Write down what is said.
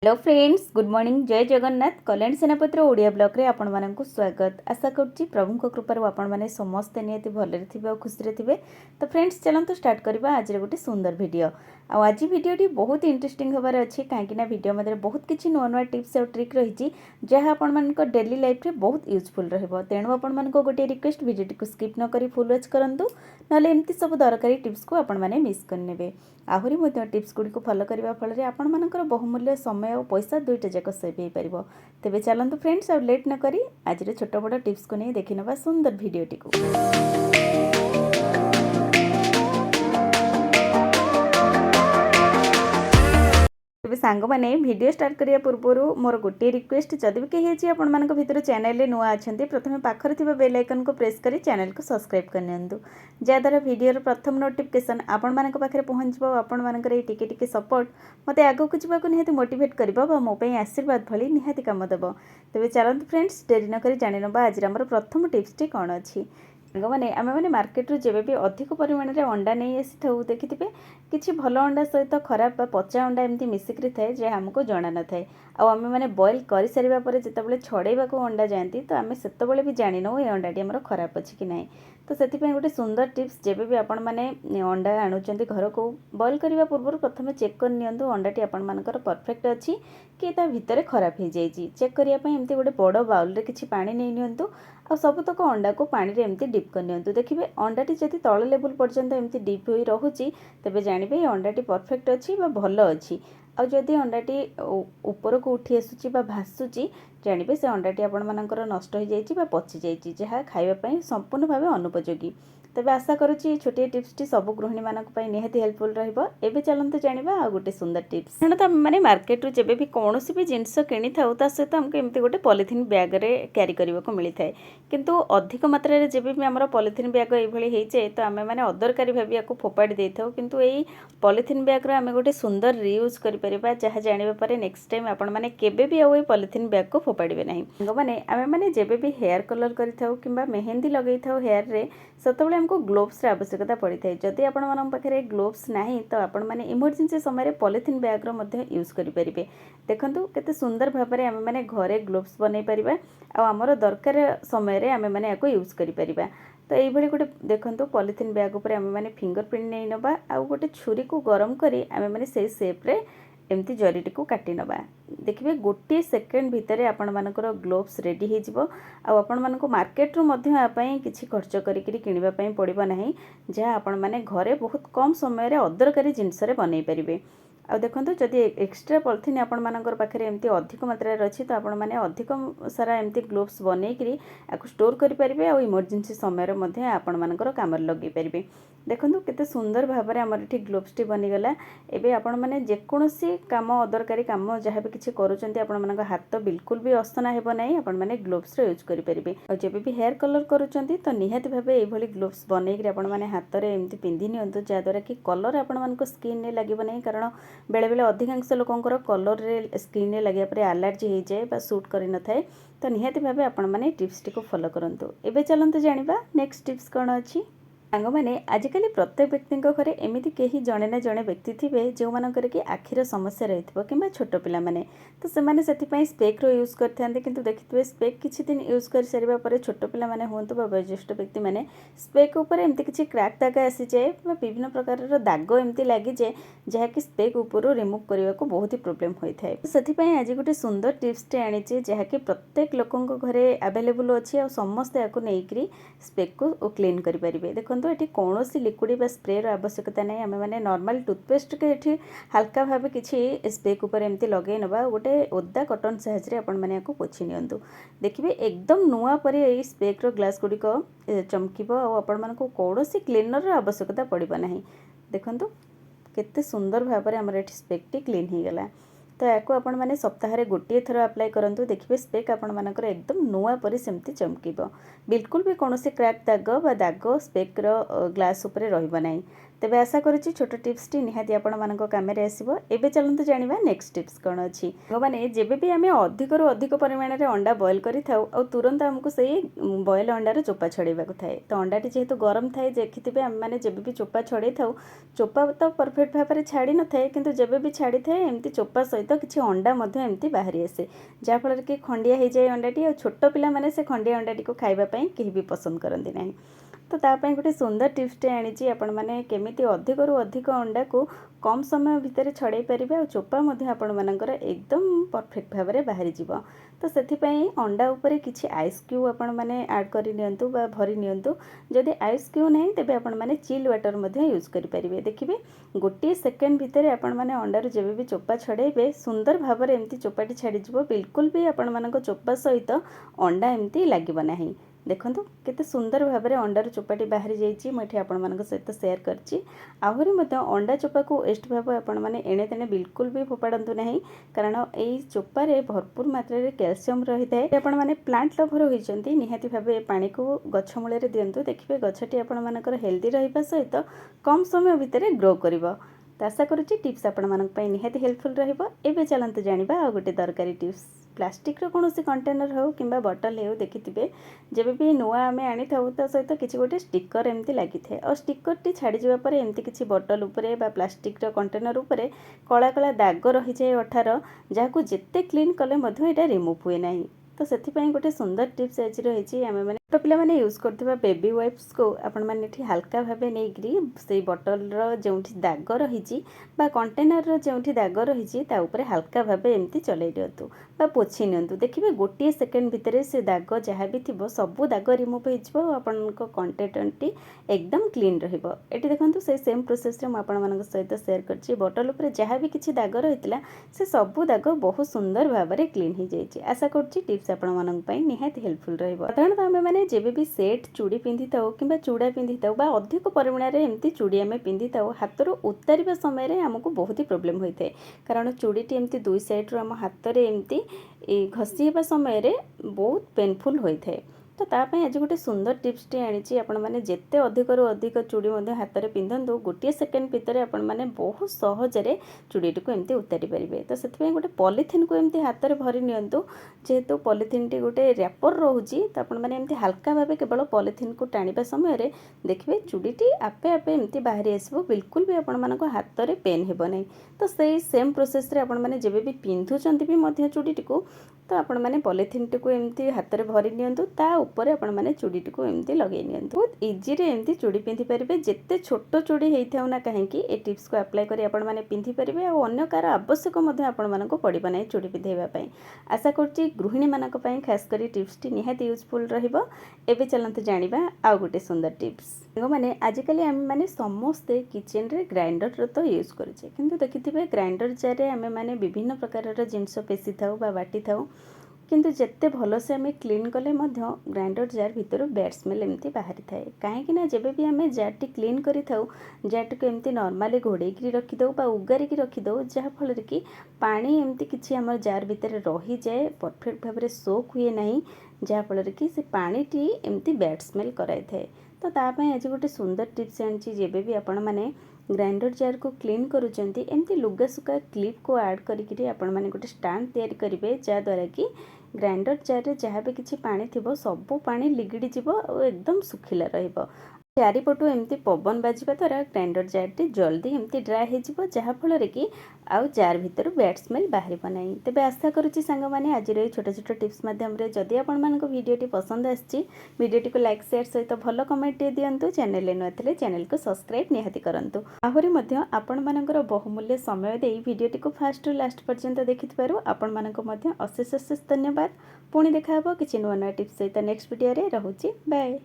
Hello friends, good morning. जय जगन्नाथ। कल्याण सेनापतिर Odia blog रे आपण मानक स्वागत। आशा करूँ प्रभु कृपार आपण मैंने समस्ते निहती भलरे थे और खुशी थे। तो फ्रेंड्स, चलते स्टार्ट करवा आज गोटे सुंदर वीडियो। आज वीडियोटी बहुत इंटरेस्टिंग होबार अच्छी कहीं वीडियो मध्य बहुत किसी नुआ नुआ टिप्स और ट्रिक रही जहाँ आपण मानक डेली लाइफ रे बहुत यूजफुल रहिबो। तेणु आपण मानक गोटे रिक्वेस्ट, वीडियोटी को स्किप न करी फुल वॉच करंतु, नले एमती सब दरकारी टिप्स को आपण माने मिस करनेबे। आहरी मध्य टिप्स गुडी को फॉलो करबा फल आपण मानकर बहुमूल्य समय और पैसा दुईटा जाक सेव हो पार। तेबे चलंतु फ्रेंड्स, अब लेट न करी आज छोट बड़ टिप्स को नहीं देखि नबा सुंदर वीडियोटी को। तेबे सांग माने वीडियो स्टार्ट करिया पूर्व मोर गोटे रिक्वेस्ट, जदि भी कहीं आपण मानक भितर चैनल रे नुआ अछंती प्रथमे पाखर थिबा बेल आइकन को प्रेस करी चैनल को सब्सक्राइब कर नियंतु, जहाँद्वारा वीडियो प्रथम नोटिफिकेशन आपण मानक पाखरे पहुंचबो। आपण मानकर ए टिके टिके सपोर्ट मते आगो को जीवा को निहाती मोटिवेट करबो बा मो पई आशीर्वाद भली निहाती काम देबो। तेबे चलंतु फ्रेंड्स, देरी न करी जानि नबा आज हमर प्रथम टिप्स टी कोन अछि। मैंने आम मैंने मार्केट रू जब भी अधिक परिमाण में अंडा नहीं आसी था देखि किसी भल अंडा सहित खराब पचा अंडा एमती मिसिक थाए जे आमको जना न थाए। आम मैंने बॉयल कर सारा पर जिते छड़ेवा को अंडा जाती तो आम से भी जानी नौ ये अंडाटी आम खराब अच्छी कि ना। तो से गोटे सुंदर टिप्स, जब भी आपण मैंने अंडा आणुचंती घर को बॉयल करने पूर्व प्रथम चेक कर नियंतु अंडाटी आपण मानकर परफेक्ट अच्छी कि ता भितर खराब हो जाए। चेक करने एमती गोटे बड़ बाउल रे किछि पानी नहीं नियंतु आ सबतक अंडा को पानी रे एमती डिप कर नियंतु। देखिए अंडाटी जदि तल लेवल पर्यंत एमती डिप हो रहुची तेबे जानिबे अंडाटी परफेक्ट अच्छी बा भल अच्छी। आ जदि अंडाटी ऊपर को उठी आसुची बा भासुची जानिबे से अंडाटी आपण मानकर नष्ट हो जाइछि बा पचि जाइछि, जहाँ खाइबा पई संपूर्ण भावे अनुपयोगी। तेबे आशा करुच्ची छोटे टिप्स टी सब गृहिणी मानक पई निहाती हेल्पफुल रहिबो। एबे चलंतु जानिबा आ गोटे सुंदर टिप्स। तेणु तो माने मार्केट रू जेबे भी कोनोसी भी जिंस किनी थाउ ता सहित हमको एमती गोटे पॉलिथिन बैग रे कैरी करबा को मिली थाए। किंतु अधिक मात्रा रे जेबे भी हमर पॉलिथिन बैग एई भली हेइ जाए तो आमे माने अदरकारी भाबी याको फोपाडी देइ थाउ, किंतु एई पॉलिथिन बैग रे आमे गोटे सुंदर रीयूज करि परिबा, जहाँ जानिबा पारे नेक्स्ट टाइम आपण माने केबे भी एई पॉलिथिन बैग को फोपाडीबे नाही। माने आमे माने जेबे भी हेयर कलर करि थाउ किंबा मेहंदी लगेइ थाउ हेयर रे, सेतबेले हमको ग्लोव्स रे आवश्यकता पड़ी थाए। जदि आपण मानक पाखरे ग्लोव्स नाही तो आपण माने इमरजेंसी समय रे पॉलिथिन बैग रो मध्ये यूज करि परिबे। देखंतु केते सुंदर भाबरे आमे माने घरे ग्लोव्स बनै परिबा आ हमर दरकार समय रे आमे माने याको यूज करि परिबा। तो एई भली गोटे देखंतु पॉलिथिन बैग ऊपर आमे माने फिंगरप्रिंट नै नबा आ गोटे छुरी को गरम करी आमे माने सेई शेप रे एमती जरीटी को काटी नबा। देखिए गोटे सेकेंड भितर आपण मानकर ग्लोव्स रेडी हो जिवो आ आपण मानको मार्केट रू मध्ये आ पई किछि खर्च करिकरी किनिबा पई पड़िबो नाही, जहाँ आपण माने घरे बहुत कम समय रे अदरकारी जिंस रे बनै परिबे। आ देखंतु जदि एक्स्ट्रा पॉलिथिन आपण मानकर पाखरे एमती अधिक मात्रा रे अछि तो आपण माने अधिक सारा एमती ग्लोव्स बनै करी आकु स्टोर करि परिबे आ इमरजेंसी समय रे मध्ये आपण मानकर काम रे लगे परिबे। देखंतु केते सुंदर भाबरे हमर एठी ग्लोव्स टी बनि गला। एबे आपण माने जे कोनोसी काम अदरकारी काम जहाँ भी किछि करूचंती आपण मानक हाथ बिल्कुल भी असना हेबो नाही, आपण माने ग्लोव्स रे यूज करि परिबे। आ जेबे भी हेयर कलर करूचंती तो निहाती भाबे एई भली ग्लोव्स बनै करी आपण माने हाथ रे एमती पिंधि नियंतु, जा द्वारा कि कलर आपण मानक स्किन ने लागिबो नाही। कारण बेले बेले अधिकांश लोकंकर कलर रे स्किन ने लागिया परे एलर्जी हो जाए बा सूट करि न थाए। तो निहाती भाबे आपण माने टिप्स टी को फॉलो करंतु। एबे चलंतु जानिबा नेक्स्ट टिप्स कोन अछि। सांग मैंने आजिकल प्रत्येक व्यक्ति घरे एमती कहीं जड़े ना जड़े व्यक्ति थे जो मानकर कि आखिर समस्या रही कि छोट पिला माने तो सेमाने से स्पेक रो यूज करते किंतु देखिए स्पेक किछि दिन यूज कर सारिबा परे छोट पिला माने हुंतु बा वयोज्येष्ठ व्यक्ति माने स्पेक ऊपर एमती किछि क्रैक दाग आसी जाए बा विभिन्न प्रकार दाग एमती लगी जाए जहाँ कि स्पेक ऊपर रिमूव करने को बहुत ही प्रोब्लेम होता है। से आज गोटे सुंदर टिप्स टे आनी जहाँ कि प्रत्येक लोकों घरे अवेलेबल अच्छी आ समस्ते या नहीं स्पेक को क्लीन करेंगे। देखो ये कौन लिक्विड बा स्प्रे आवश्यकता नहीं, आम मैंने नॉर्मल टूथपेस्ट के ये हल्का भाव किसी स्पेक ऊपर एमती लगे नवा गोटे ओदा कटन साहाଯ୍य आपण मैंने पोछि नियंतु। देखिए एकदम नुआ पर ये स्पेक रो ग्लास गुड़िक चमकीब आपण मानक कौन क्लीनर आवश्यकता पड़ो ना। देखंतु केते सुंदर भाव में आमर ये स्पेक टी क्लीन हो गला। तो या आपण मैंने सप्ताह गोटे थर अप्लाई करंतु, देखिए स्पेक आपण मानकर एकदम नुआ परी सेमती चमकीब, बिल्कुल भी कौन क्रैक दाग बा दाग स्पेक रो ग्लास उपरे रहिबो नाही। तेबे आशा करुच्ची छोट टिप्सटी निहाती आपण काम आसो। एबे चलतु जाना नेक्स्ट टिप्स कौन अच्छी मैंने जब भी आम अधिक अधिक परिमाण में अंडा बॉयल करी था तुरंत आमको से बॉयल अंडार चोपा छड़ेबा थाए। तो अंडाटी जेहेतु गरम थाए देखिथे आम मैंने जब भी चोपा छड़े था चोपा तो परफेक्ट भाव में छाड़ी न थाए किंतु जब भी छाड़ी थाए एमती चोपा सहित किसी अंडा एमती बाहरी आसे जहाँफल कि खंडिया हो जाए अंडाटी और छोट पिला माने से खंडिया अंडाटी को खाइबापी कहीं भी पसंद करती ना। तो तापाई गोटे सुंदर टिप्सटे आनी आपण मैंने केमिति अधिक रु अधिक अंडा को कम समय भितर छड़े पारे और चोपा आपण मानकर एकदम परफेक्ट भाव में बाहरी जीव। तो से अंडा उपरे किसी आइस क्यूब आपण मैंने ऐड कर नियंतु बा भरी नियंतु। जदि आइस क्यूब नहीं तेबे आपण मैंने चिल वाटर यूज करेंगे। देखिए गोटे सेकेंड भितर आपण मैंने अंडार जब भी चोपा छड़ेबे सुंदर भाव में एमती चोपाटी छाड़ी बिल्कुल भी आपण मान चोपा सहित अंडा एमती लगे ना। देखो केते सुंदर भाव में अंडार चोपाटी बाहरी जाइए मुझे आपण मान सहित सेयार करछि। आहरी अंडा चोपा को वेस्ट भाव आपण मैंने एणे तेणे बिल्कुल भी फोपाड़ू ना कारण यही चोपारे भरपूर मात्रा रे कैल्शियम रही है। आपण मैंने प्लांट लभर होती निहाती भाव पानी को गछ मूल दिंतु देखिए गछटी आपण मानकर हेल्दी रहा सहित कम समय भितर ग्रो कर। तो आशा करुच्ची टिप्स आपण मानक निहाती हेल्पफुल रहिबो। एबे चलंतु जानिबा आ गोटे दरकारी टिप्स। प्लास्टिक रो कोनोसी कंटेनर हो किंबा बॉटल हो देखिथिबे जब भी नुआ आम आनी था तो सहित किसी गोटे स्टिकर एमती लगी थाए और स्टिकर टी छाड़ी जावा परे एमती किसी बॉटल उपरे बा प्लास्टिक रो कंटेनर उपरे कला कला दाग रही जाए अठार जहाँ जेते क्लीन कले मध्य एटा रिमूव हुए ना। तो से गोटे सुंदर टिप्स आज रही आम मैंने छोट पिला माने यूज करथिबा बेबी वाइप्स को आपण माने हल्का भाव नहीं से बॉटल जो दाग रही बा कंटेनर रो जो दाग रही ऊपर हल्का भाव एमती चलै दिंतु बा पोछि नियंतु। देखिए गोटे सेकेंड भितर से दाग जहाँ भी थी सबू दाग रिमूव हो कंटेनरटी एकदम क्लीन रहिबो। एटी देखंतु से सेम प्रोसेस रे आपण मानक सहित शेयर करछि बॉटल ऊपर जहाँ भी किछि दाग रहितला से सबू दाग बहुत सुंदर भाव में क्लीन हो जाइए। आशा करछि टिप्स आपण मानक पई निहाती हेल्पफुल रहिबो। साधारणतः आमे माने जेबे भी सेट चूड़ी पिंधि थाउ किंबा चूड़ा पिंधि थाउ बा अधिक परिमाण में एमती चूड़ी आमे पिंधि थाउ हाथ उतारिबा समय रे हमको बहुत ही प्रोब्लेम होता है कारण चूड़ीटी एमती दुई साइड रो हम हाथ रे एमती घसी हेबा समय रे बहुत पेनफुल होता है। तो तापाई आज गोटे सुंदर टिप्सटे आनी आपण मैंने जिते अधिक रु अधिक चूड़ी हाथ में पिंधतु गोटे सेकेंड भितर आपण मैंने बहुत सहजरे चूड़ीटी को एमती उतारी पारे। तो से गोटे पॉलिथिन को एमती हाथ में भरी नियंतु जेहेतु पॉलिथिन टी गोटे रैपर रोची तो आपण मैंने एमती हल्का भाव केवल पॉलिथिन को टाणिबा समय देखिए चूड़ीटी आपे आपे एमती बाहरी आसो बिल्कुल भी आपण मानक हाथ में पेन हेब नहीं। तो से सेम प्रोसेस रे आपण मैंने जब भी पिंधुचंती भी मध्य चूड़ीटी को तो आपण मैंने पॉलिथिन टी को एमती हाथ में भरी नियंतु ता ऊपर आपण मैंने चूड़ीटी को एमती लगे नियंतु बहुत इजी रे एमती चूड़ी पिंधि पारे। जिते छोट चूड़ी होता ना कहीं ए टिप्स को अप्लाई करी आपण मैंने पिंधि पारे और अन्य कार आवश्यक आपण मानक पड़ो ना चूड़ी पिंधाई। आशा करछि गृहिणी मानक पई खास करी टिप्स टी निहाती यूजफुल रहिबो। एबे चलंतु जानिबा आ गोटे सुंदर टिप्स। मैंने आजिकल आम मैंने समस्ते किचन रे ग्राइंडर तो यूज करें किंतु देखिथिबे ग्राइंडर जार आम मैंने विभिन्न प्रकार जिनस पेशी थाउ बा बाटी थाउ किंतु जिते भल से आम क्लीन कले ग्राइंडर जार भितर बैड स्मेल एमती बाहरी थाए कहीं जब भी आम जार टी क्लीन करी थाउ जार टी एमती नॉर्मली घोड़े रखीदे बा उगारिकी रखीदे जहाँफल कि पानी एमती किसी आम जार भितर रही जाए परफेक्ट भाव में सोक हुए ना जहाँफल कि से पानीटी एमती बैड स्मेल कराई थाए। तो तापाई आज गोटे सुंदर टिप्स आनी जेबे भी आपण मैंने ग्राइंडर जार को क्लीन करुँच एमती लुगा सुगा क्लिप को ऐड करी आपण मैंने गोटे स्टैंड तैयारी करेंगे जहाँद्वारा कि ग्राइंडर जार रे जहाँ भी किसी पानी थी सबू पानी लिगिड़ी जीव और एकदम सुखिला रहिबो। चारिपटू एमती पवन बाजिबा द्वारा ग्राइंडर जार टी जल्दी एमती ड्राए हो जहाँफल कि आउ जार भितर बैड स्मेल बाहर ना। तेज आशा करुच्ची सांग मैंने आज छोट छोट टिप्स मध्यम जदि आपण मानक वीडियोटी पसंद आसी वीडियोटी को लाइक शेयर सहित भल कमेंट दिंतु चैनल नुआ चैनल को सब्सक्राइब निहाती करंतु। आहरी मध्य आपण मानकर बहुमूल्य समय दे वीडियोटी को फास्ट लास्ट पर्यंत देखिथिबारु आपण मानक मध्य अशेष अशेष धन्यवाद। पुणी देखा किसी नुआ नुआ टिप्स सहित नेक्स्ट वीडियो रे रहुची बाय।